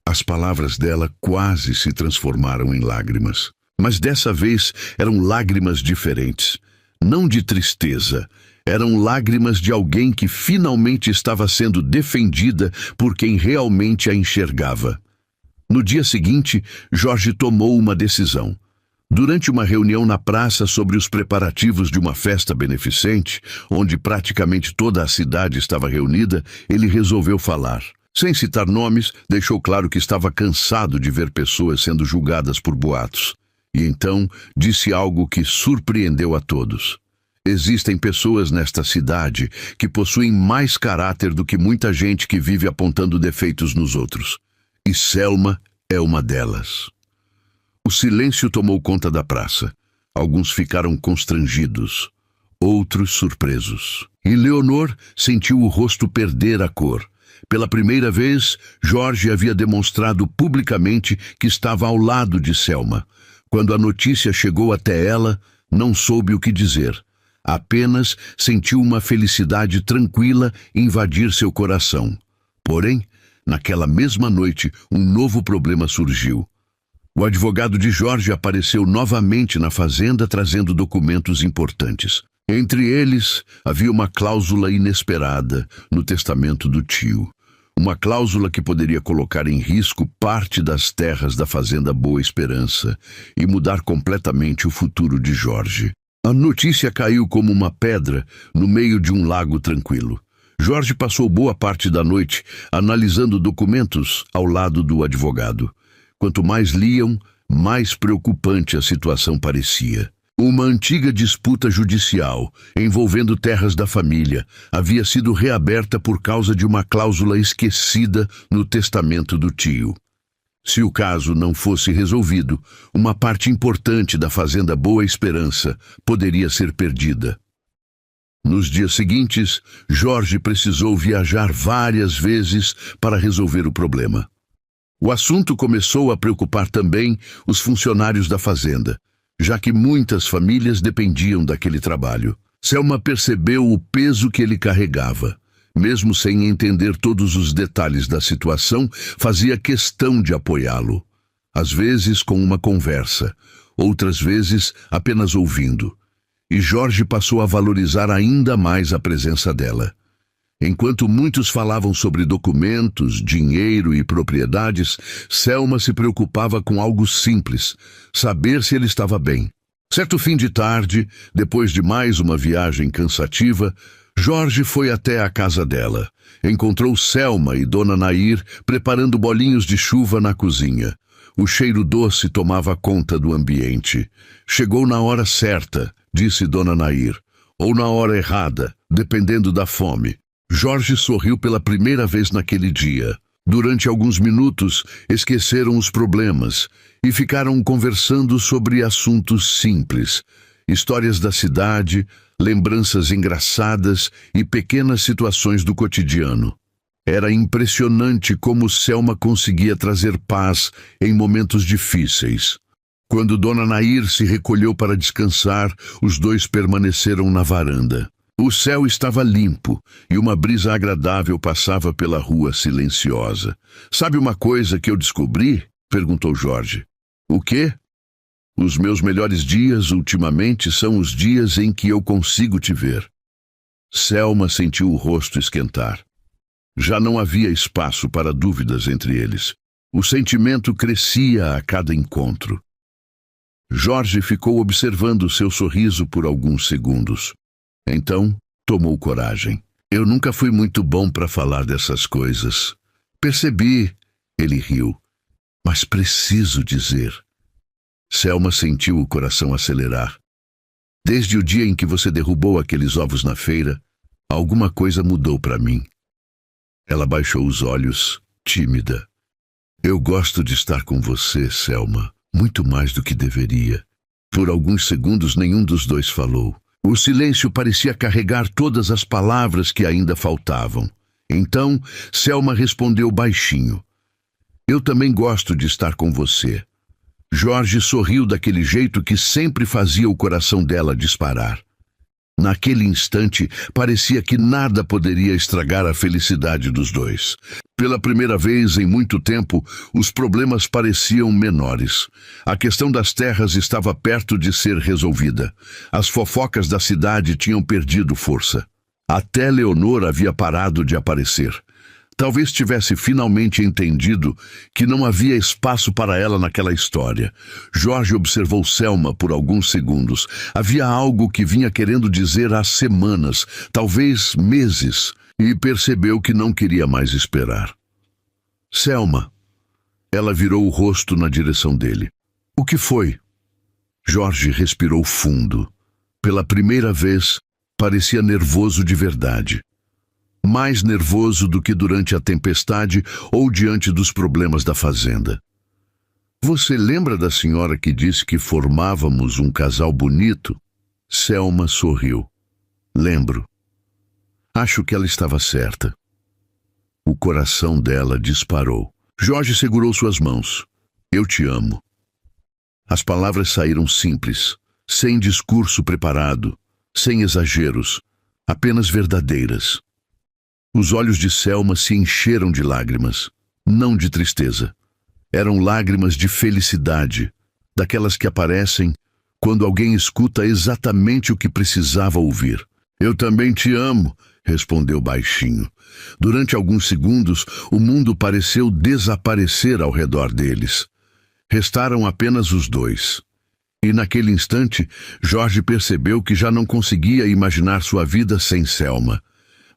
As palavras dela quase se transformaram em lágrimas. Mas dessa vez eram lágrimas diferentes. Não de tristeza, eram lágrimas de alguém que finalmente estava sendo defendida por quem realmente a enxergava. No dia seguinte, Jorge tomou uma decisão. Durante uma reunião na praça sobre os preparativos de uma festa beneficente, onde praticamente toda a cidade estava reunida, ele resolveu falar. Sem citar nomes, deixou claro que estava cansado de ver pessoas sendo julgadas por boatos. E então disse algo que surpreendeu a todos. Existem pessoas nesta cidade que possuem mais caráter do que muita gente que vive apontando defeitos nos outros. E Selma é uma delas. O silêncio tomou conta da praça. Alguns ficaram constrangidos, outros surpresos. E Leonor sentiu o rosto perder a cor. Pela primeira vez, Jorge havia demonstrado publicamente que estava ao lado de Selma. Quando a notícia chegou até ela, não soube o que dizer. Apenas sentiu uma felicidade tranquila invadir seu coração. Porém, naquela mesma noite, um novo problema surgiu. O advogado de Jorge apareceu novamente na fazenda trazendo documentos importantes. Entre eles, havia uma cláusula inesperada no testamento do tio. Uma cláusula que poderia colocar em risco parte das terras da fazenda Boa Esperança e mudar completamente o futuro de Jorge. A notícia caiu como uma pedra no meio de um lago tranquilo. Jorge passou boa parte da noite analisando documentos ao lado do advogado. Quanto mais liam, mais preocupante a situação parecia. Uma antiga disputa judicial, envolvendo terras da família, havia sido reaberta por causa de uma cláusula esquecida no testamento do tio. Se o caso não fosse resolvido, uma parte importante da fazenda Boa Esperança poderia ser perdida. Nos dias seguintes, Jorge precisou viajar várias vezes para resolver o problema. O assunto começou a preocupar também os funcionários da fazenda, já que muitas famílias dependiam daquele trabalho. Selma percebeu o peso que ele carregava. Mesmo sem entender todos os detalhes da situação, fazia questão de apoiá-lo. Às vezes com uma conversa, outras vezes apenas ouvindo. E Jorge passou a valorizar ainda mais a presença dela. Enquanto muitos falavam sobre documentos, dinheiro e propriedades, Selma se preocupava com algo simples: saber se ele estava bem. Certo fim de tarde, depois de mais uma viagem cansativa, Jorge foi até a casa dela. Encontrou Selma e Dona Nair preparando bolinhos de chuva na cozinha. O cheiro doce tomava conta do ambiente. Chegou na hora certa, disse Dona Nair, ou na hora errada, dependendo da fome. Jorge sorriu pela primeira vez naquele dia. Durante alguns minutos, esqueceram os problemas e ficaram conversando sobre assuntos simples. Histórias da cidade, lembranças engraçadas e pequenas situações do cotidiano. Era impressionante como Selma conseguia trazer paz em momentos difíceis. Quando Dona Nair se recolheu para descansar, os dois permaneceram na varanda. O céu estava limpo e uma brisa agradável passava pela rua silenciosa. "Sabe uma coisa que eu descobri?" perguntou Jorge. "O quê?" "Os meus melhores dias ultimamente são os dias em que eu consigo te ver." Selma sentiu o rosto esquentar. Já não havia espaço para dúvidas entre eles. O sentimento crescia a cada encontro. Jorge ficou observando seu sorriso por alguns segundos. Então, tomou coragem. "Eu nunca fui muito bom para falar dessas coisas." "Percebi." Ele riu. "Mas preciso dizer." Selma sentiu o coração acelerar. "Desde o dia em que você derrubou aqueles ovos na feira, alguma coisa mudou para mim." Ela baixou os olhos, tímida. "Eu gosto de estar com você, Selma, muito mais do que deveria." Por alguns segundos nenhum dos dois falou. O silêncio parecia carregar todas as palavras que ainda faltavam. Então, Selma respondeu baixinho: "Eu também gosto de estar com você." Jorge sorriu daquele jeito que sempre fazia o coração dela disparar. Naquele instante, parecia que nada poderia estragar a felicidade dos dois. Pela primeira vez em muito tempo, os problemas pareciam menores. A questão das terras estava perto de ser resolvida. As fofocas da cidade tinham perdido força. Até Leonor havia parado de aparecer. Talvez tivesse finalmente entendido que não havia espaço para ela naquela história. Jorge observou Selma por alguns segundos. Havia algo que vinha querendo dizer há semanas, talvez meses, e percebeu que não queria mais esperar. Selma. Ela virou o rosto na direção dele. O que foi? Jorge respirou fundo. Pela primeira vez, parecia nervoso de verdade. Mais nervoso do que durante a tempestade ou diante dos problemas da fazenda. Você lembra da senhora que disse que formávamos um casal bonito? Selma sorriu. Lembro. Acho que ela estava certa. O coração dela disparou. Jorge segurou suas mãos. Eu te amo. As palavras saíram simples, sem discurso preparado, sem exageros, apenas verdadeiras. Os olhos de Selma se encheram de lágrimas, não de tristeza. Eram lágrimas de felicidade, daquelas que aparecem quando alguém escuta exatamente o que precisava ouvir. Eu também te amo, respondeu baixinho. Durante alguns segundos, o mundo pareceu desaparecer ao redor deles. Restaram apenas os dois. E naquele instante, Jorge percebeu que já não conseguia imaginar sua vida sem Selma.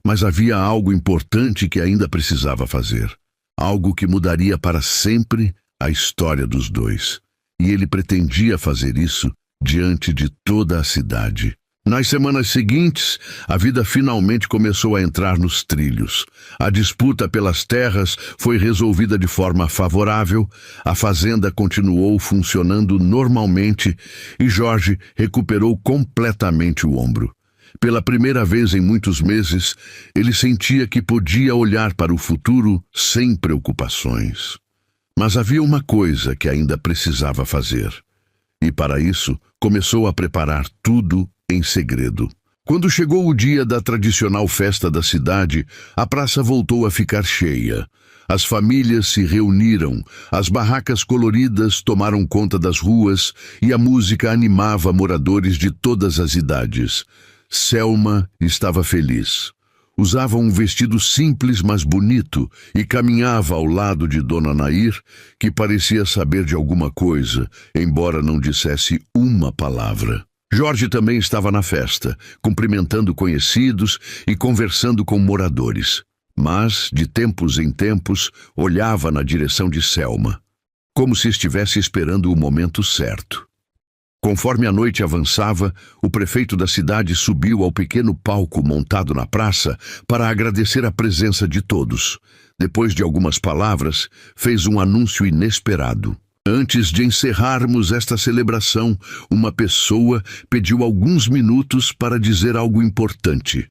Mas havia algo importante que ainda precisava fazer. Algo que mudaria para sempre a história dos dois. E ele pretendia fazer isso diante de toda a cidade. Nas semanas seguintes, a vida finalmente começou a entrar nos trilhos. A disputa pelas terras foi resolvida de forma favorável, a fazenda continuou funcionando normalmente e Jorge recuperou completamente o ombro. Pela primeira vez em muitos meses, ele sentia que podia olhar para o futuro sem preocupações. Mas havia uma coisa que ainda precisava fazer. E para isso, começou a preparar tudo em segredo. Quando chegou o dia da tradicional festa da cidade, a praça voltou a ficar cheia. As famílias se reuniram, as barracas coloridas tomaram conta das ruas e a música animava moradores de todas as idades. Selma estava feliz. Usava um vestido simples, mas bonito, e caminhava ao lado de Dona Nair, que parecia saber de alguma coisa, embora não dissesse uma palavra. Jorge também estava na festa, cumprimentando conhecidos e conversando com moradores. Mas, de tempos em tempos, olhava na direção de Selma, como se estivesse esperando o momento certo. Conforme a noite avançava, o prefeito da cidade subiu ao pequeno palco montado na praça para agradecer a presença de todos. Depois de algumas palavras, fez um anúncio inesperado. Antes de encerrarmos esta celebração, uma pessoa pediu alguns minutos para dizer algo importante.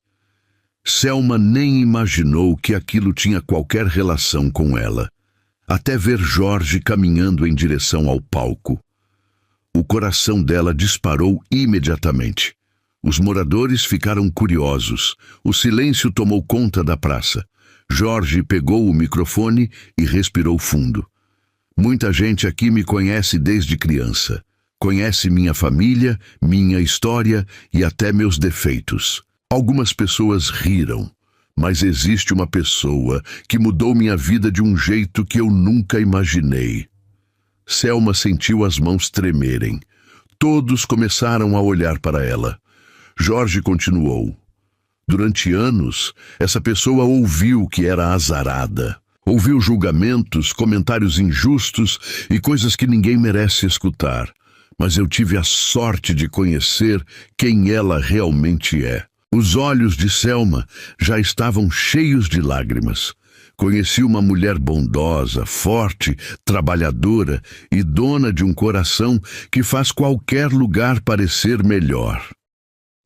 Selma nem imaginou que aquilo tinha qualquer relação com ela, até ver Jorge caminhando em direção ao palco. O coração dela disparou imediatamente. Os moradores ficaram curiosos. O silêncio tomou conta da praça. Jorge pegou o microfone e respirou fundo. Muita gente aqui me conhece desde criança. Conhece minha família, minha história e até meus defeitos. Algumas pessoas riram, mas existe uma pessoa que mudou minha vida de um jeito que eu nunca imaginei. Selma sentiu as mãos tremerem. Todos começaram a olhar para ela. Jorge continuou. Durante anos, essa pessoa ouviu que era azarada. Ouviu julgamentos, comentários injustos e coisas que ninguém merece escutar. Mas eu tive a sorte de conhecer quem ela realmente é. Os olhos de Selma já estavam cheios de lágrimas. Conheci uma mulher bondosa, forte, trabalhadora e dona de um coração que faz qualquer lugar parecer melhor.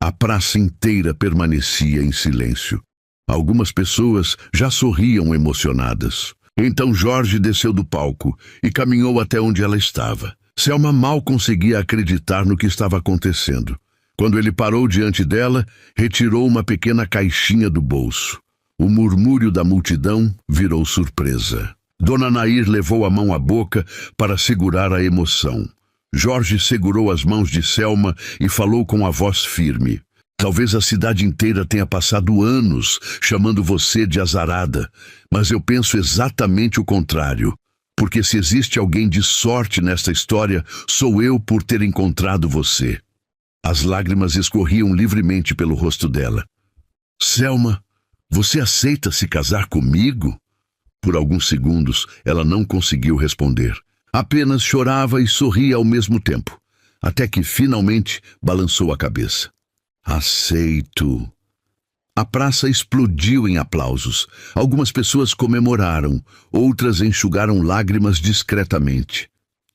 A praça inteira permanecia em silêncio. Algumas pessoas já sorriam emocionadas. Então Jorge desceu do palco e caminhou até onde ela estava. Selma mal conseguia acreditar no que estava acontecendo. Quando ele parou diante dela, retirou uma pequena caixinha do bolso. O murmúrio da multidão virou surpresa. Dona Nair levou a mão à boca para segurar a emoção. Jorge segurou as mãos de Selma e falou com a voz firme. Talvez a cidade inteira tenha passado anos chamando você de azarada, mas eu penso exatamente o contrário. Porque se existe alguém de sorte nesta história, sou eu por ter encontrado você. As lágrimas escorriam livremente pelo rosto dela. Selma, você aceita se casar comigo? Por alguns segundos, ela não conseguiu responder. Apenas chorava e sorria ao mesmo tempo, até que finalmente balançou a cabeça. Aceito. A praça explodiu em aplausos. Algumas pessoas comemoraram, outras enxugaram lágrimas discretamente.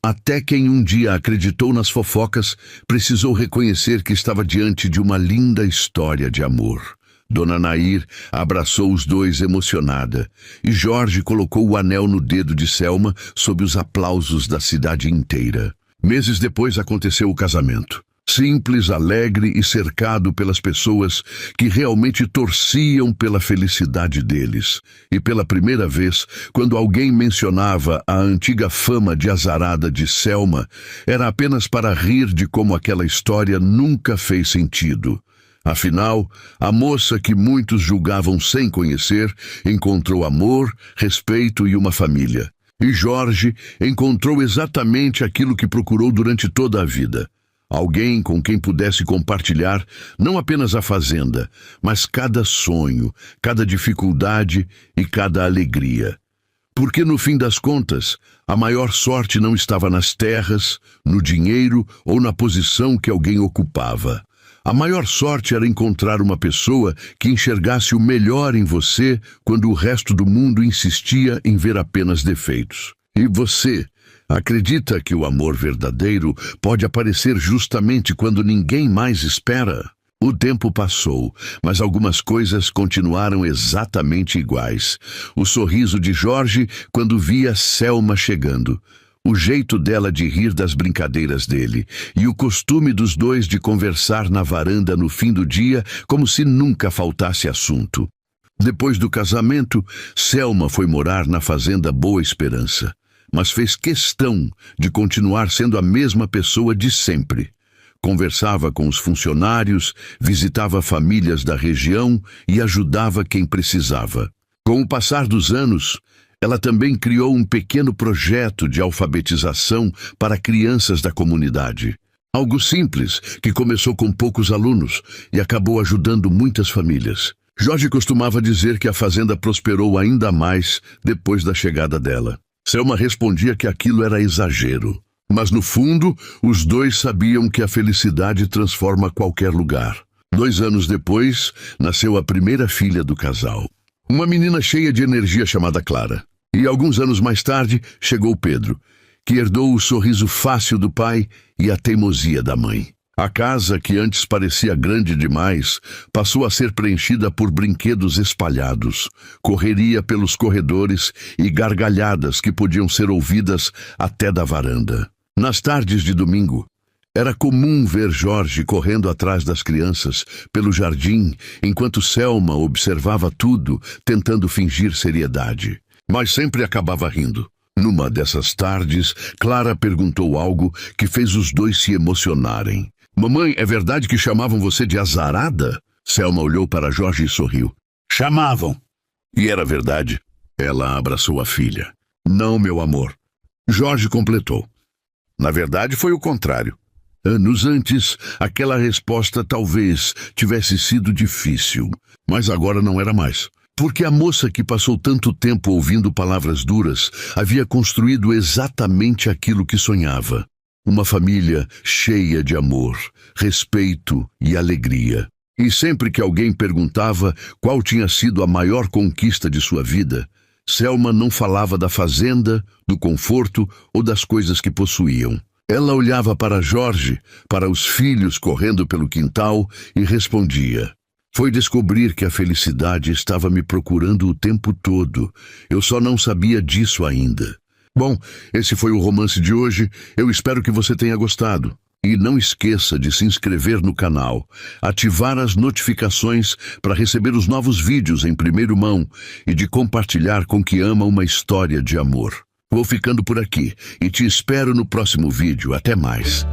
Até quem um dia acreditou nas fofocas precisou reconhecer que estava diante de uma linda história de amor. Dona Nair abraçou os dois emocionada, e Jorge colocou o anel no dedo de Selma sob os aplausos da cidade inteira. Meses depois aconteceu o casamento. Simples, alegre e cercado pelas pessoas que realmente torciam pela felicidade deles. E pela primeira vez, quando alguém mencionava a antiga fama de azarada de Selma, era apenas para rir de como aquela história nunca fez sentido. Afinal, a moça que muitos julgavam sem conhecer encontrou amor, respeito e uma família. E Jorge encontrou exatamente aquilo que procurou durante toda a vida. Alguém com quem pudesse compartilhar não apenas a fazenda, mas cada sonho, cada dificuldade e cada alegria. Porque no fim das contas, a maior sorte não estava nas terras, no dinheiro ou na posição que alguém ocupava. A maior sorte era encontrar uma pessoa que enxergasse o melhor em você quando o resto do mundo insistia em ver apenas defeitos. E você acredita que o amor verdadeiro pode aparecer justamente quando ninguém mais espera? O tempo passou, mas algumas coisas continuaram exatamente iguais. O sorriso de Jorge quando via Selma chegando. O jeito dela de rir das brincadeiras dele, e o costume dos dois de conversar na varanda no fim do dia como se nunca faltasse assunto. Depois do casamento, Selma foi morar na fazenda Boa Esperança, mas fez questão de continuar sendo a mesma pessoa de sempre. Conversava com os funcionários, visitava famílias da região e ajudava quem precisava. Com o passar dos anos, ela também criou um pequeno projeto de alfabetização para crianças da comunidade. Algo simples, que começou com poucos alunos e acabou ajudando muitas famílias. Jorge costumava dizer que a fazenda prosperou ainda mais depois da chegada dela. Selma respondia que aquilo era exagero. Mas no fundo, os dois sabiam que a felicidade transforma qualquer lugar. 2 anos depois, nasceu a primeira filha do casal. Uma menina cheia de energia chamada Clara. E alguns anos mais tarde, chegou Pedro, que herdou o sorriso fácil do pai e a teimosia da mãe. A casa, que antes parecia grande demais, passou a ser preenchida por brinquedos espalhados, correria pelos corredores e gargalhadas que podiam ser ouvidas até da varanda. Nas tardes de domingo, era comum ver Jorge correndo atrás das crianças pelo jardim, enquanto Selma observava tudo, tentando fingir seriedade. Mas sempre acabava rindo. Numa dessas tardes, Clara perguntou algo que fez os dois se emocionarem. "Mamãe, é verdade que chamavam você de azarada?" Selma olhou para Jorge e sorriu. "Chamavam." E era verdade. Ela abraçou a filha. "Não, meu amor." Jorge completou. "Na verdade, foi o contrário." Anos antes, aquela resposta talvez tivesse sido difícil, mas agora não era mais. Porque a moça que passou tanto tempo ouvindo palavras duras havia construído exatamente aquilo que sonhava. Uma família cheia de amor, respeito e alegria. E sempre que alguém perguntava qual tinha sido a maior conquista de sua vida, Selma não falava da fazenda, do conforto ou das coisas que possuíam. Ela olhava para Jorge, para os filhos correndo pelo quintal e respondia: "Foi descobrir que a felicidade estava me procurando o tempo todo. Eu só não sabia disso ainda." Bom, esse foi o romance de hoje. Eu espero que você tenha gostado. E não esqueça de se inscrever no canal, ativar as notificações para receber os novos vídeos em primeira mão e de compartilhar com quem ama uma história de amor. Vou ficando por aqui e te espero no próximo vídeo. Até mais.